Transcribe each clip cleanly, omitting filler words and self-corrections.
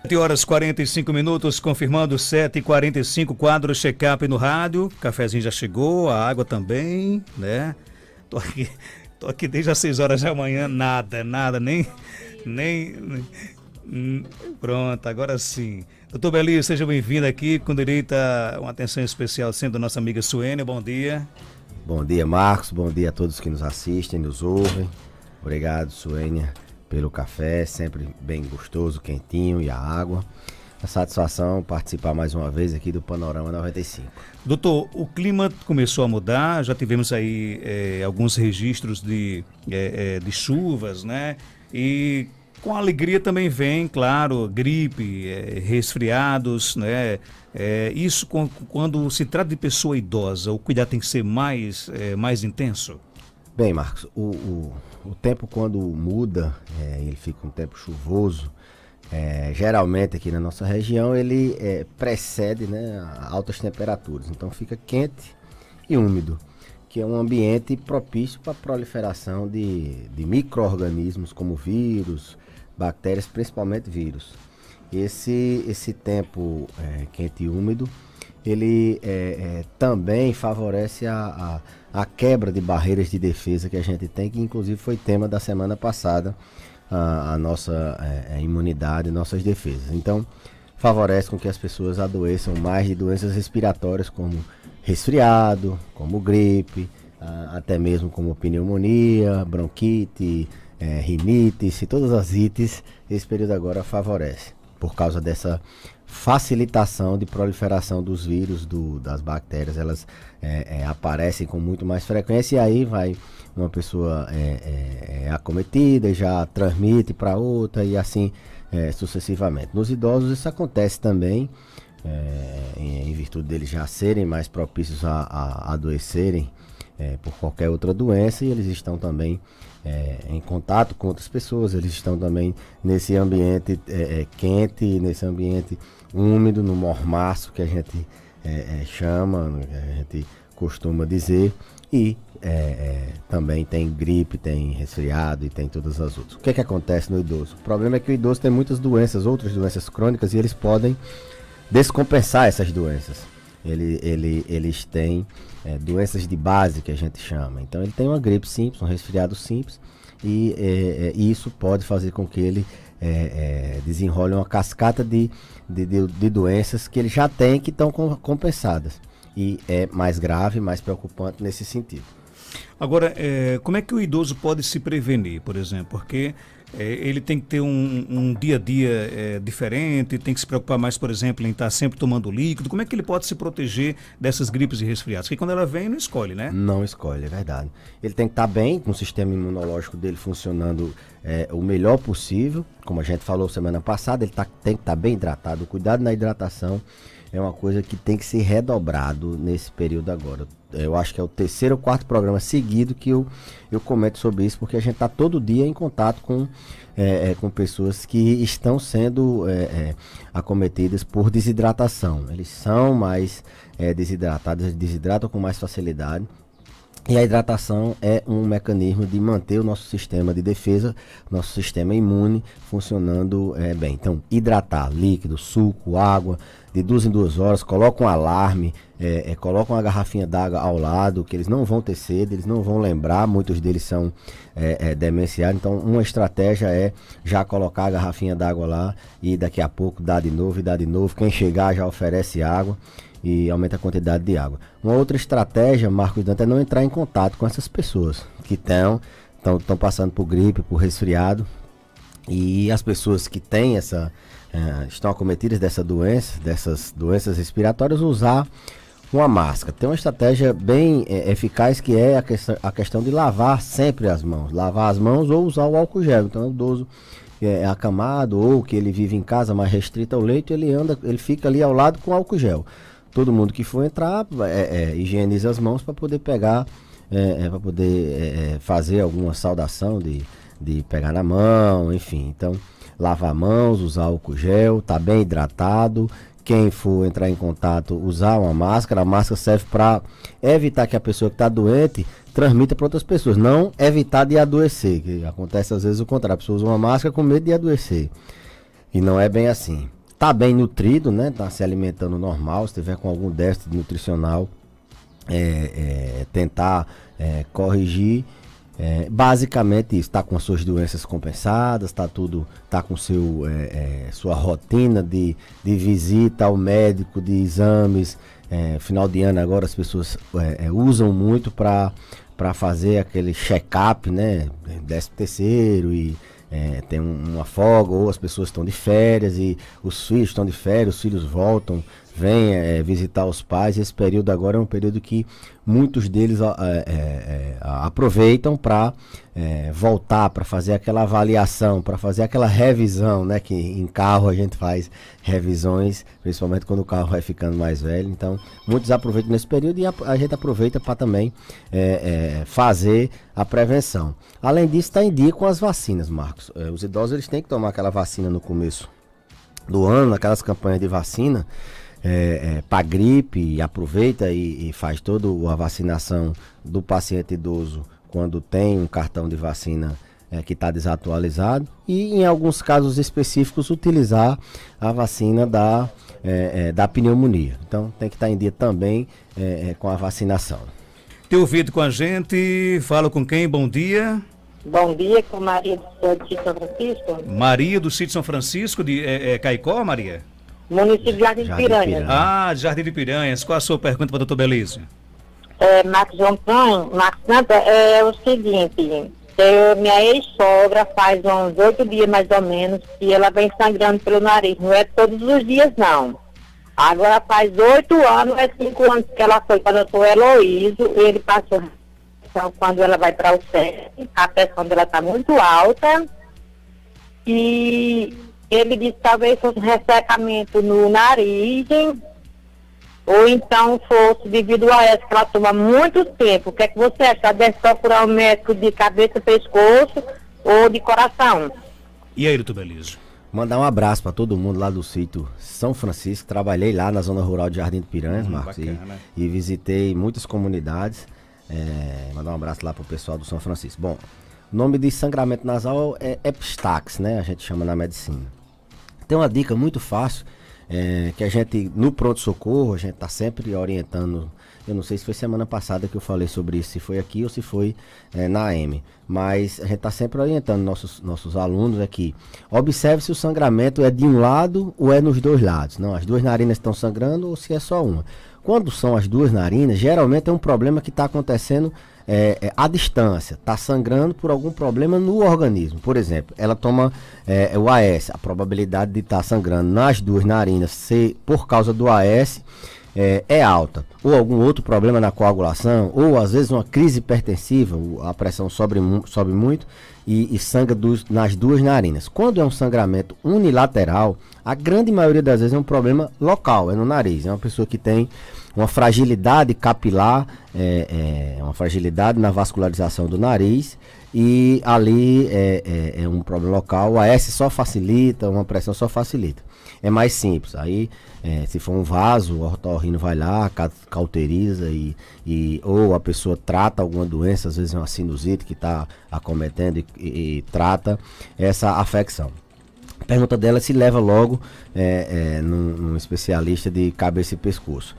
7 horas 45 minutos, confirmando 7h45, quadro check-up no rádio. Cafezinho já chegou, a água também, né? Tô aqui desde as 6 horas da manhã, nada, nem. Pronto, agora sim. Doutor Belio, seja bem-vindo aqui, com direito a uma atenção especial sendo nossa amiga Suênia. Bom dia. Bom dia, Marcos. Bom dia a todos que nos assistem, nos ouvem. Obrigado, Suênia, pelo café, sempre bem gostoso, quentinho, e a água. A satisfação participar mais uma vez aqui do Panorama 95. Doutor, o clima começou a mudar, já tivemos aí alguns registros de chuvas, né? E com alegria também vem, claro, gripe, resfriados, né? Isso quando se trata de pessoa idosa, o cuidado tem que ser mais intenso? Bem, Marcos, o tempo quando muda, ele fica um tempo chuvoso, geralmente aqui na nossa região ele precede, né, altas temperaturas, então fica quente e úmido, que é um ambiente propício para a proliferação de micro-organismos como vírus, bactérias, principalmente vírus. Esse tempo quente e úmido, ele também favorece a quebra de barreiras de defesa que a gente tem, que inclusive foi tema da semana passada, a nossa imunidade, nossas defesas. Então, favorece com que as pessoas adoeçam mais de doenças respiratórias como resfriado, como gripe, até mesmo como pneumonia, bronquite, rinite, todas as ites, esse período agora favorece, por causa dessa facilitação de proliferação dos vírus, das bactérias. Elas aparecem com muito mais frequência, e aí vai uma pessoa acometida e já transmite para outra, e assim sucessivamente. Nos idosos isso acontece também, em virtude deles já serem mais propícios a adoecerem por qualquer outra doença, e eles estão também em contato com outras pessoas, eles estão também nesse ambiente quente, nesse ambiente úmido, no mormaço que a gente chama, que a gente costuma dizer, e também tem gripe, tem resfriado e tem todas as outras. O que acontece no idoso? O problema é que o idoso tem muitas doenças, outras doenças crônicas, e eles podem descompensar essas doenças. Eles têm doenças de base, que a gente chama. Então ele tem uma gripe simples, um resfriado simples, e isso pode fazer com que ele desenrole uma cascata de doenças que ele já tem, que estão compensadas. E é mais grave, mais preocupante nesse sentido. Agora, como é que o idoso pode se prevenir, por exemplo? Porque ele tem que ter um dia a dia diferente, tem que se preocupar mais, por exemplo, em estar sempre tomando líquido. Como é que ele pode se proteger dessas gripes e resfriados? Porque quando ela vem, não escolhe, né? Não escolhe, é verdade. Ele tem que estar bem, com o sistema imunológico dele funcionando o melhor possível. Como a gente falou semana passada, ele tem que estar bem hidratado. O cuidado na hidratação é uma coisa que tem que ser redobrado nesse período agora. Eu acho que é o 3º ou 4º programa seguido que eu comento sobre isso, porque a gente está todo dia em contato com pessoas que estão sendo acometidas por desidratação. Eles são mais desidratados, eles desidratam com mais facilidade. E a hidratação é um mecanismo de manter o nosso sistema de defesa, nosso sistema imune funcionando bem. Então, hidratar, líquido, suco, água, de 2 em 2 horas, coloca um alarme, coloca uma garrafinha d'água ao lado, que eles não vão ter sede, eles não vão lembrar, muitos deles são demenciados. Então, uma estratégia é já colocar a garrafinha d'água lá, e daqui a pouco dá de novo e dá de novo. Quem chegar já oferece água e aumenta a quantidade de água. Uma outra estratégia, Marcos Dante, é não entrar em contato com essas pessoas que estão passando por gripe, por resfriado, e as pessoas que têm estão acometidas dessas doenças respiratórias, usar uma máscara. Tem uma estratégia bem eficaz, que é a questão de lavar sempre as mãos. Lavar as mãos ou usar o álcool gel. Então, o idoso acamado, ou que ele vive em casa mais restrito ao leito, ele fica ali ao lado com álcool gel. Todo mundo que for entrar, higieniza as mãos para poder pegar, para poder fazer alguma saudação de pegar na mão, enfim. Então, lavar mãos, usar álcool gel, tá bem hidratado. Quem for entrar em contato, usar uma máscara. A máscara serve para evitar que a pessoa que está doente transmita para outras pessoas, não evitar de adoecer, que acontece às vezes o contrário, a pessoa usa uma máscara com medo de adoecer. E não é bem assim. tá bem nutrido, né? Tá se alimentando normal. Se tiver com algum déficit nutricional, tentar corrigir. Basicamente isso, tá com as suas doenças compensadas, tá com sua rotina de visita ao médico, de exames. Final de ano agora as pessoas usam muito para fazer aquele check-up, né? 13º e tem uma folga, ou as pessoas estão de férias e os filhos estão de férias, os filhos voltam, vêm visitar os pais. Esse período agora é um período que muitos deles aproveitam para voltar, para fazer aquela avaliação, para fazer aquela revisão, né? Que em carro a gente faz revisões, principalmente quando o carro vai ficando mais velho. Então, muitos aproveitam nesse período e a gente aproveita para também fazer a prevenção. Além disso, está em dia com as vacinas, Marcos. Os idosos eles têm que tomar aquela vacina no começo do ano, naquelas campanhas de vacina. Para gripe, aproveita e faz toda a vacinação do paciente idoso quando tem um cartão de vacina que está desatualizado, e em alguns casos específicos utilizar a vacina da pneumonia. Então tem que estar em dia também com a vacinação. Tem ouvido com a gente, fala com quem? Bom dia. Bom dia, com Maria do Sítio São Francisco. Maria do Sítio São Francisco, de Caicó, Maria? Município de Jardim de Piranhas. Ah, Jardim de Piranhas. Qual a sua pergunta para o doutor Belísio? Marcos Antônio, Marcos Santa, é o seguinte, minha ex-sogra faz uns 8 dias mais ou menos que ela vem sangrando pelo nariz, não é todos os dias não. Agora faz 8 anos, 5 anos que ela foi para o doutor Heloísio, ele passou quando ela vai para o SESC, a pressão dela está muito alta e ele disse que talvez fosse um ressecamento no nariz, ou então fosse devido a essa que ela toma muito tempo. O que é que você acha? Ela deve procurar um médico de cabeça, pescoço ou de coração? E aí, doutor Belísio? Mandar um abraço para todo mundo lá do sítio São Francisco. Trabalhei lá na zona rural de Jardim de Piranhas, Marcos, e visitei muitas comunidades. Mandar um abraço lá pro pessoal do São Francisco. Bom, o nome de sangramento nasal é epistaxe, né? A gente chama na medicina. Tem uma dica muito fácil, que a gente, no pronto-socorro, a gente tá sempre orientando. Eu não sei se foi semana passada que eu falei sobre isso, se foi aqui ou se foi na AM. Mas a gente tá sempre orientando nossos alunos aqui. Observe se o sangramento é de um lado ou é nos dois lados. Não, as duas narinas estão sangrando ou se é só uma. Quando são as duas narinas, geralmente é um problema que está acontecendo à distância. Está sangrando por algum problema no organismo. Por exemplo, ela toma o AS. A probabilidade de estar sangrando nas duas narinas por causa do AS é alta. Ou algum outro problema na coagulação, ou às vezes uma crise hipertensiva, a pressão sobe muito e sangra nas duas narinas. Quando é um sangramento unilateral, a grande maioria das vezes é um problema local, é no nariz. É uma pessoa que tem uma fragilidade capilar, uma fragilidade na vascularização do nariz, e ali é um problema local. O AS só facilita, uma pressão só facilita. É mais simples. Aí, se for um vaso, o otorrino vai lá, cauteriza ou a pessoa trata alguma doença, às vezes é uma sinusite que está acometendo e trata essa afecção. A pergunta dela é se leva logo num especialista de cabeça e pescoço.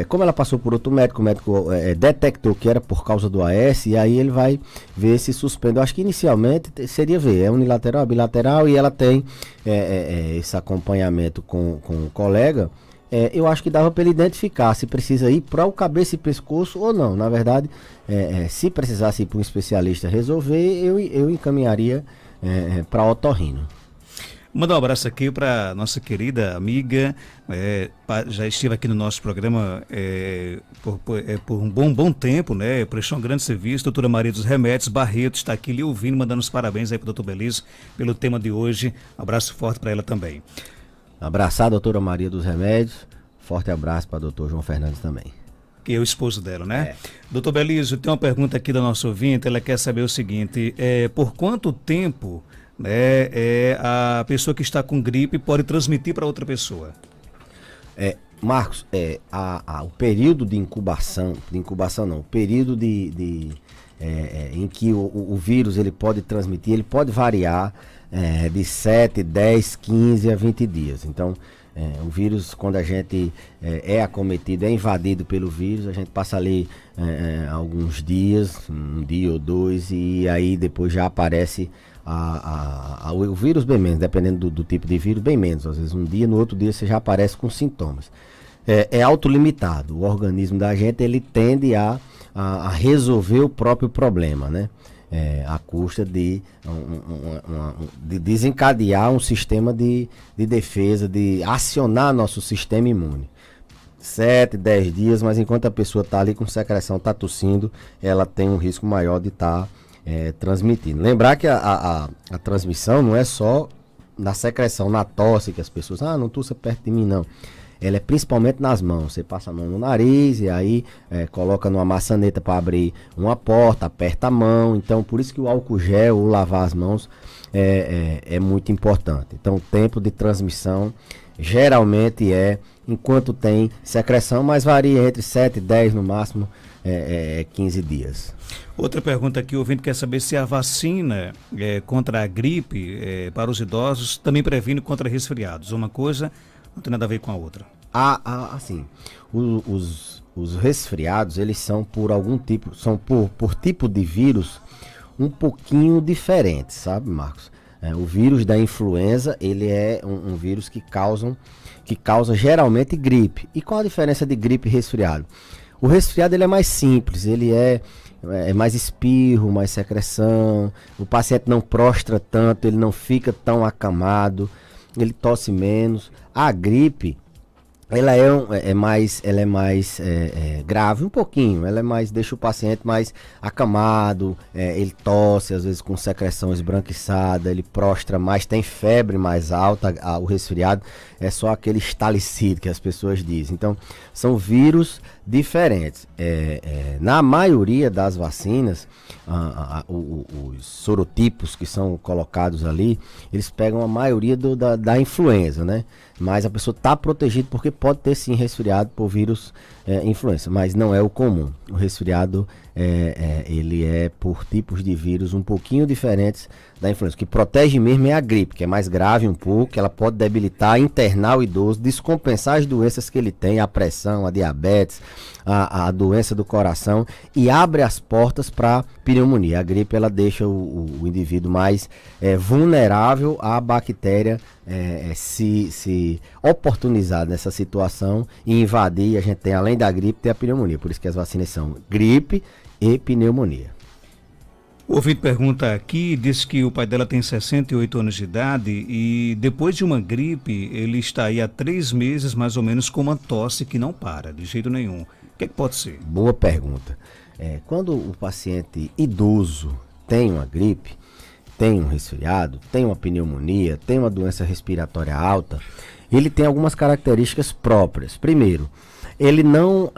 Como ela passou por outro médico, o médico detectou que era por causa do AS, e aí ele vai ver se suspende. Eu acho que inicialmente seria ver, é unilateral, bilateral, e ela tem esse acompanhamento com o colega. Eu acho que dava para ele identificar se precisa ir para o cabeça e pescoço ou não. Na verdade, se precisasse ir para um especialista resolver, eu encaminharia para otorrino. Mandar um abraço aqui para nossa querida amiga, já estive aqui no nosso programa por um bom tempo, né? Prestou um grande serviço, doutora Maria dos Remédios Barreto, está aqui lhe ouvindo, mandando os parabéns aí para o doutor Belísio pelo tema de hoje. Abraço forte para ela também. Abraçar a doutora Maria dos Remédios, forte abraço para o doutor João Fernandes também. Que é o esposo dela, né? Doutor Belísio, tem uma pergunta aqui da nossa ouvinte, ela quer saber o seguinte, por quanto tempo a pessoa que está com gripe pode transmitir para outra pessoa? Marcos, o período de incubação não, o período de em que o vírus ele pode transmitir, ele pode variar de 7, 10, 15 a 20 dias. Então, o vírus, quando a gente é acometido, é invadido pelo vírus, a gente passa ali alguns dias, um dia ou dois, e aí depois já aparece o vírus bem menos, dependendo do tipo de vírus, bem menos. Às vezes um dia, no outro dia você já aparece com sintomas. É autolimitado. O organismo da gente, ele tende a resolver o próprio problema, né? À custa de desencadear um sistema de defesa, de acionar nosso sistema imune. 7, 10 dias, mas enquanto a pessoa está ali com secreção, está tossindo, ela tem um risco maior de estar transmitindo. Lembrar que a transmissão não é só na secreção, na tosse, que as pessoas, não tussa perto de mim, não. Ela é principalmente nas mãos. Você passa a mão no nariz e aí coloca numa maçaneta para abrir uma porta, aperta a mão. Então, por isso que o álcool gel, ou lavar as mãos, é muito importante. Então, o tempo de transmissão geralmente enquanto tem secreção, mas varia entre 7 e 10, no máximo 15 dias. Outra pergunta aqui, o ouvinte quer saber se a vacina contra a gripe para os idosos também previne contra resfriados. Uma coisa não tem nada a ver com a outra. Assim, os resfriados, eles são por algum tipo, são por tipo de vírus um pouquinho diferente, sabe, Marcos? O vírus da influenza, ele é um vírus que causa geralmente gripe. E qual a diferença de gripe e resfriado? O resfriado, ele é mais simples, ele é mais espirro, mais secreção, o paciente não prostra tanto, ele não fica tão acamado, ele tosse menos. A gripe, ela é mais grave um pouquinho, ela deixa o paciente mais acamado, ele tosse, às vezes com secreção esbranquiçada, ele prostra mais, tem febre mais alta. O resfriado é só aquele estalecida que as pessoas dizem. Então, são vírus diferentes. Na maioria das vacinas, os sorotipos que são colocados ali, eles pegam a maioria da influenza, né? Mas a pessoa está protegida porque pode ter sim resfriado por vírus influenza, mas não é o comum. O resfriado ele é por tipos de vírus um pouquinho diferentes da influenza. O que protege mesmo é a gripe, que é mais grave um pouco, que ela pode debilitar, internar o idoso, descompensar as doenças que ele tem, a pressão, a diabetes, a doença do coração, e abre as portas para pneumonia. A gripe, ela deixa o indivíduo mais vulnerável à bactéria se oportunizar nessa situação e invadir. A gente tem, além da gripe, tem a pneumonia. Por isso que as vacinas são gripe e pneumonia. O ouvinte pergunta aqui, diz que o pai dela tem 68 anos de idade e depois de uma gripe, ele está aí há 3 meses mais ou menos com uma tosse que não para, de jeito nenhum. O que pode ser? Boa pergunta. Quando o paciente idoso tem uma gripe, tem um resfriado, tem uma pneumonia, tem uma doença respiratória alta, ele tem algumas características próprias. Primeiro, ele não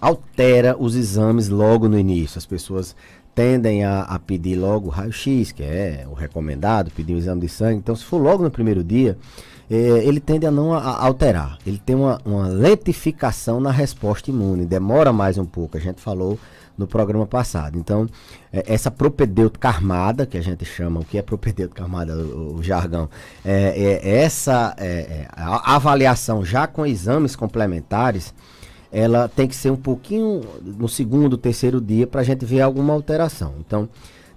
altera os exames logo no início. As pessoas tendem a pedir logo o raio-x, que é o recomendado, pedir um exame de sangue. Então, se for logo no primeiro dia, ele tende a não alterar. Ele tem uma lentificação na resposta imune, demora mais um pouco. A gente falou no programa passado. Então, essa propedêutica armada, que a gente chama, o que é propedêutica armada, o jargão, a avaliação já com exames complementares, ela tem que ser um pouquinho no segundo, terceiro dia para a gente ver alguma alteração. Então,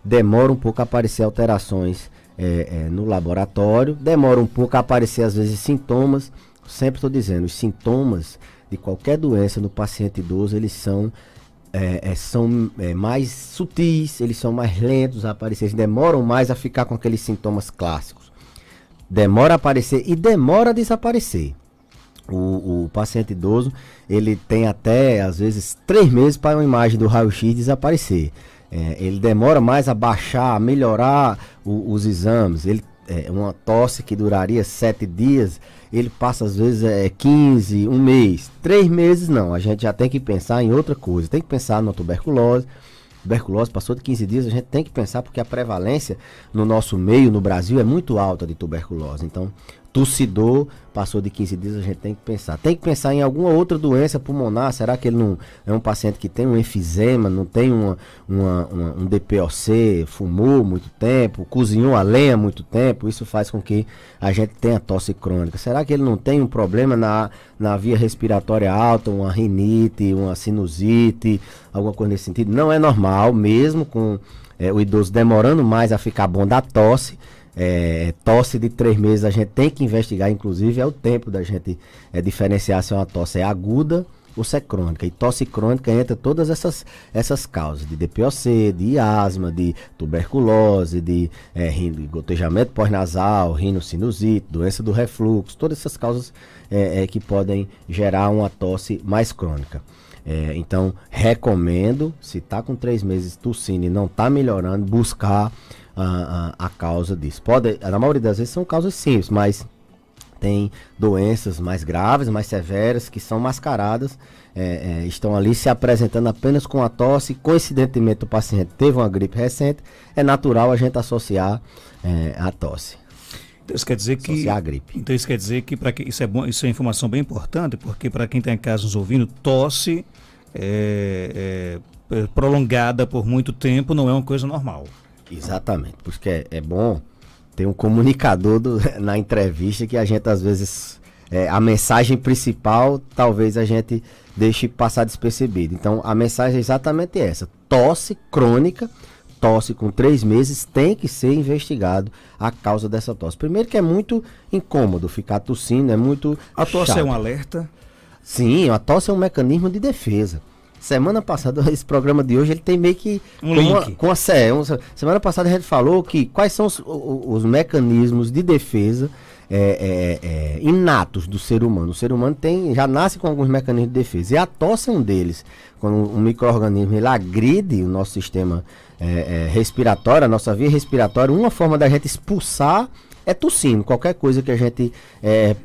demora um pouco a aparecer alterações no laboratório, demora um pouco a aparecer às vezes sintomas. Sempre estou dizendo, os sintomas de qualquer doença no paciente idoso, eles são mais sutis, eles são mais lentos a aparecer, eles demoram mais a ficar com aqueles sintomas clássicos. Demora a aparecer e demora a desaparecer. O paciente idoso, ele tem até, às vezes, 3 meses para uma imagem do raio-x desaparecer. Ele demora mais a baixar, a melhorar os exames. Uma tosse que duraria 7 dias, ele passa às vezes 15, um mês. 3 meses não, a gente já tem que pensar em outra coisa. Tem que pensar na tuberculose. Tuberculose passou de 15 dias, a gente tem que pensar porque a prevalência no nosso meio, no Brasil, é muito alta de tuberculose. Então, tossidor, passou de 15 dias, a gente tem que pensar. Tem que pensar em alguma outra doença pulmonar. Será que ele não é um paciente que tem um enfisema, não tem um DPOC, fumou muito tempo, cozinhou a lenha há muito tempo? Isso faz com que a gente tenha tosse crônica. Será que ele não tem um problema na via respiratória alta, uma rinite, uma sinusite, alguma coisa nesse sentido? Não é normal, mesmo com o idoso demorando mais a ficar bom da tosse. Tosse de 3 meses a gente tem que investigar, inclusive é o tempo da gente diferenciar se uma tosse é aguda ou se é crônica. E tosse crônica entra todas essas causas de DPOC, de asma, de tuberculose, de gotejamento pós-nasal, rinocinusite, doença do refluxo, todas essas causas que podem gerar uma tosse mais crônica. Então recomendo, se está com 3 meses tossindo e não está melhorando, buscar a causa disso. Na maioria das vezes são causas simples, mas tem doenças mais graves, mais severas, que são mascaradas, estão ali se apresentando apenas com a tosse. Coincidentemente o paciente teve uma gripe recente, é natural a gente associar a tosse. Então isso quer dizer que a gripe. Então isso quer dizer que isso é bom, isso é informação bem importante, porque para quem está em casa nos ouvindo, tosse prolongada por muito tempo não é uma coisa normal. Exatamente, porque é bom ter um comunicador na entrevista que a gente às vezes, a mensagem principal talvez a gente deixe passar despercebido. Então a mensagem é exatamente essa: tosse crônica, tosse com 3 meses, tem que ser investigado a causa dessa tosse. Primeiro que é muito incômodo ficar tossindo, é muito A tosse chato. é um alerta? Sim, a tosse é um mecanismo de defesa. Semana passada, esse programa de hoje, ele tem meio que link. Semana passada a gente falou que quais são os mecanismos de defesa inatos do ser humano. O ser humano já nasce com alguns mecanismos de defesa. E a tosse é um deles. Quando um micro-organismo ele agride o nosso sistema respiratório, a nossa via respiratória, uma forma da gente expulsar é tossindo. Qualquer coisa que a gente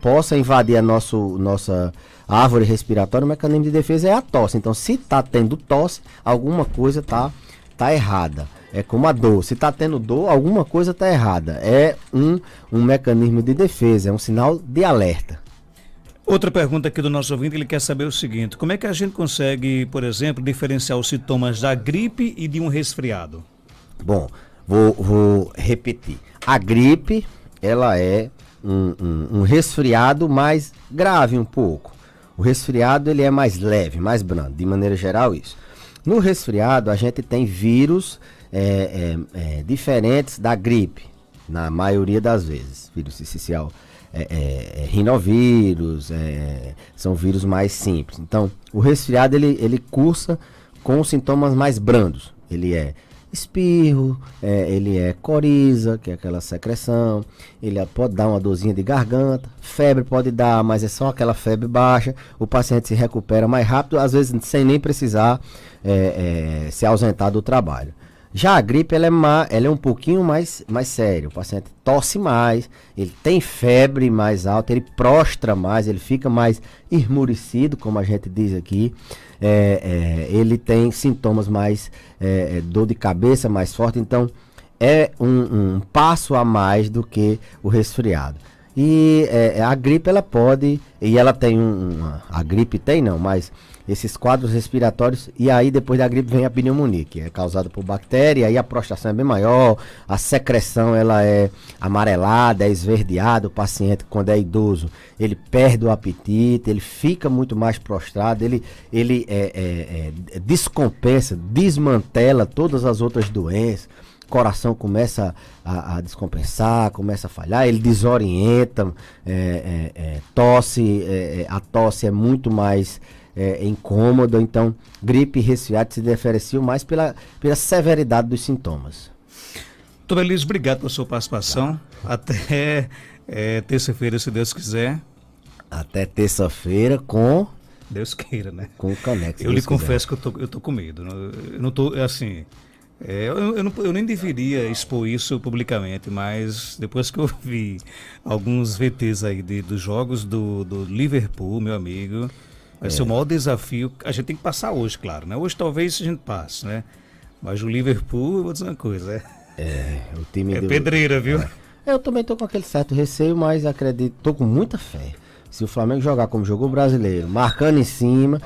possa invadir a nossa árvore respiratória, o mecanismo de defesa é a tosse. Então, se está tendo tosse, alguma coisa tá errada. É como a dor. Se está tendo dor, alguma coisa está errada. É um mecanismo de defesa, é um sinal de alerta. Outra pergunta aqui do nosso ouvinte, ele quer saber o seguinte: como é que a gente consegue, por exemplo, diferenciar os sintomas da gripe e de um resfriado? Bom, vou repetir. A gripe, ela é um resfriado mais grave um pouco. O resfriado ele é mais leve, mais brando, de maneira geral isso. No resfriado a gente tem vírus diferentes da gripe, na maioria das vezes. Vírus essencial, rinovírus, são vírus mais simples. Então o resfriado ele cursa com sintomas mais brandos. Ele é espirro, ele é coriza, que é aquela secreção, ele pode dar uma dorzinha de garganta, febre pode dar, mas é só aquela febre baixa, o paciente se recupera mais rápido, às vezes sem nem precisar se ausentar do trabalho. Já a gripe ela é um pouquinho mais séria, o paciente tosse mais, ele tem febre mais alta, ele prostra mais, ele fica mais esmurecido, como a gente diz aqui, ele tem sintomas mais, dor de cabeça mais forte, então é um passo a mais do que o resfriado. E a gripe ela pode, e ela tem a gripe tem não, mas esses quadros respiratórios, e aí depois da gripe vem a pneumonia, que é causada por bactéria, aí a prostração é bem maior, a secreção ela é amarelada, é esverdeada, o paciente quando é idoso, ele perde o apetite, ele fica muito mais prostrado, ele descompensa, desmantela todas as outras doenças, o coração começa a descompensar, começa a falhar, ele desorienta, tosse, a tosse é muito mais incômodo, então gripe e resfriado se diferenciam mais pela severidade dos sintomas. Doutor Elísio, obrigado pela sua participação. Até terça-feira, se Deus quiser. Até terça-feira com... Deus queira, né? Com o Canex. Eu lhe confesso que eu tô com medo. Eu não tô, assim... eu nem deveria expor isso publicamente, mas depois que eu vi alguns VTs aí dos jogos do Liverpool, meu amigo... Vai ser o maior desafio. A gente tem que passar hoje, claro, né? Hoje talvez a gente passe, né? Mas o Liverpool, eu vou dizer uma coisa, o time pedreira, viu? Eu também tô com aquele certo receio, mas acredito, tô com muita fé. Se o Flamengo jogar como jogou o Brasileiro, marcando em cima,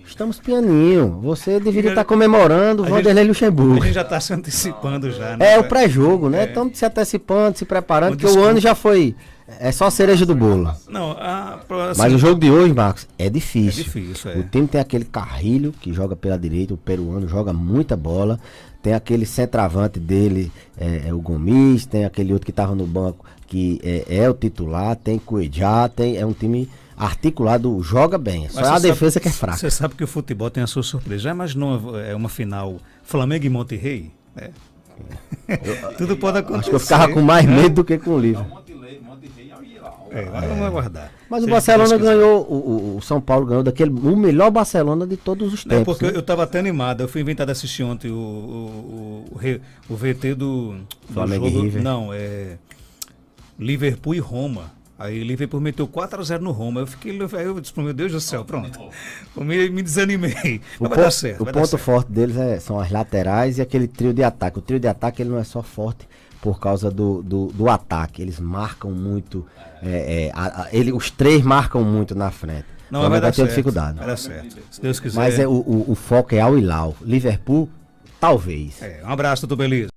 estamos pianinho. Você deveria estar comemorando o Vanderlei Luxemburgo. A gente já está se antecipando já, né? É o pré-jogo, né? Estamos se antecipando, se preparando, porque o ano já foi. É só a cereja do bolo. Não, assim, mas o jogo de hoje, Marcos, é difícil. É difícil, O time tem aquele Carrilho, que joga pela direita, o peruano joga muita bola. Tem aquele centroavante dele, o Gomes, tem aquele outro que estava no banco, que é o titular, tem Cuejá, é um time articulado, joga bem. Só a defesa que é fraca. Você sabe que o futebol tem a sua surpresa. Já imaginou uma final Flamengo e Monterrey? Tudo pode acontecer. Acho que eu ficava com mais medo do que com o livro. Vamos aguardar. Mas o Barcelona ganhou, o São Paulo ganhou o melhor Barcelona de todos os tempos. Porque eu estava até animado. Eu fui inventar de assistir ontem o VT do Flamengo jogo. e River. Não, Liverpool e Roma. Aí Liverpool meteu 4-0 no Roma. Eu disse, meu Deus do céu, pronto. Me desanimei. Vai dar certo. O ponto forte deles são as laterais e aquele trio de ataque. O trio de ataque ele não é só forte por causa do ataque. Eles marcam muito. Os três marcam muito na frente. Não, vai dar certo. Dificuldade. Vai dar certo. Se Deus quiser. Mas o foco é Al Hilal. Liverpool, talvez. Um abraço, tudo beleza.